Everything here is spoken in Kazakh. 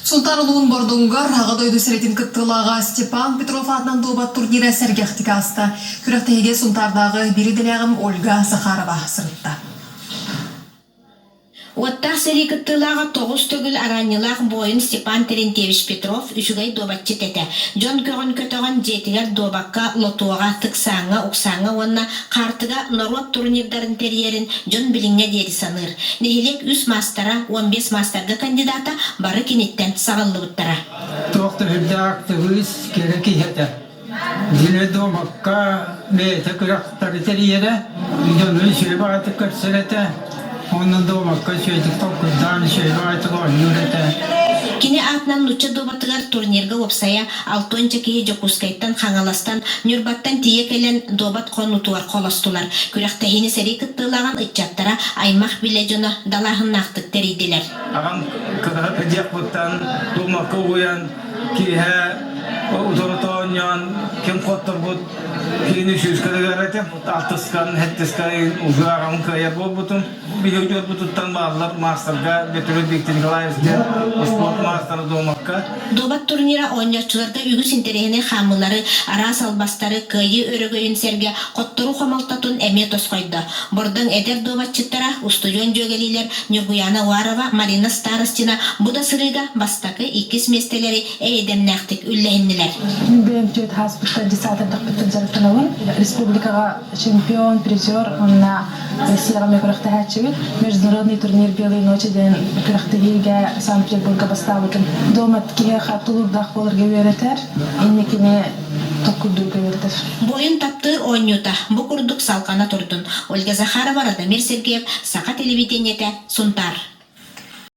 Сунтарылуын бордуңгар, ағадойды сәретін кыттылаға Степан Петров атынан добат турнира сәргяқтыға асты. Күріқтігеге Сунтардағы беределяғым Ольга Сахарова сырытта. Оттақ сәрі кыттылаға 9 төгіл араннылақ бойын Степан Терентьевич Петров үшігай добатчы тәті. Жон көгін көтіған жетігер добаққа лотуаға тықсаңа, ұқсаңа онына қартыға народ турнирдарын терьерін жон біліңе деді саныр. Нехелек 3 мастара, 15 мастарға кандидата бары кенеттен сағылы бұттара. Тоқты хүлдіақтығыз керек ехеті. Диле добаққа бейті күрақтары терьері, үйден шөйбі аты көрсіреті. Onun doğmakka şöyle topkudan şöyle artık oynuyordu. Kini atnan nuça dobatıgar turnirga opsaya altonca kihi jokuskaytan xangalastan nürbattan tiye kelen dobat konutuar kolastular. Kürekte hini seri kıttılağın ıçattara aymaq bile jona dalahın naqtık teridiler. Ağam kıda kıcak buttan doğmakka uyan kihe utorutan yan kim kottur but kini şüşkada garete altaskan hettiskan uğağam kaya bu butun biliyor bututtan bağlar masterga götürü diktiniklayızdı sport masterı doğmakka. Dobat turnira oynaççılarda ügüs interehine xamıları aras albastары kıyı örgöyün serge kotturu xamaltatun eme toskoydu. Bordan eder dobatçıttara ustuyon jogeliler Nurguyana Varova, Marina Starostina Buda sırıga bastakı ikis mesteleri eydemnaktik üllehinniler. Ben Tüyet Haspıtta 10 dakika jarıtınavın. Республикаға чемпион, призер, онна Россияға мекурақта хәтчевет. Международный турнир «Белые ночи» ден күрақтығыға Санкт-Петербурга бастабытын. Домат кеге қаттылырдақ болырға өретер, иннекіне тоққылдырға өретер. Бойын таптыр ойнюта, бұ күрдік салқана тұрдын. Ольга Захарова, Радамир Сергеев, Сақа телевидениеті, Сунтар.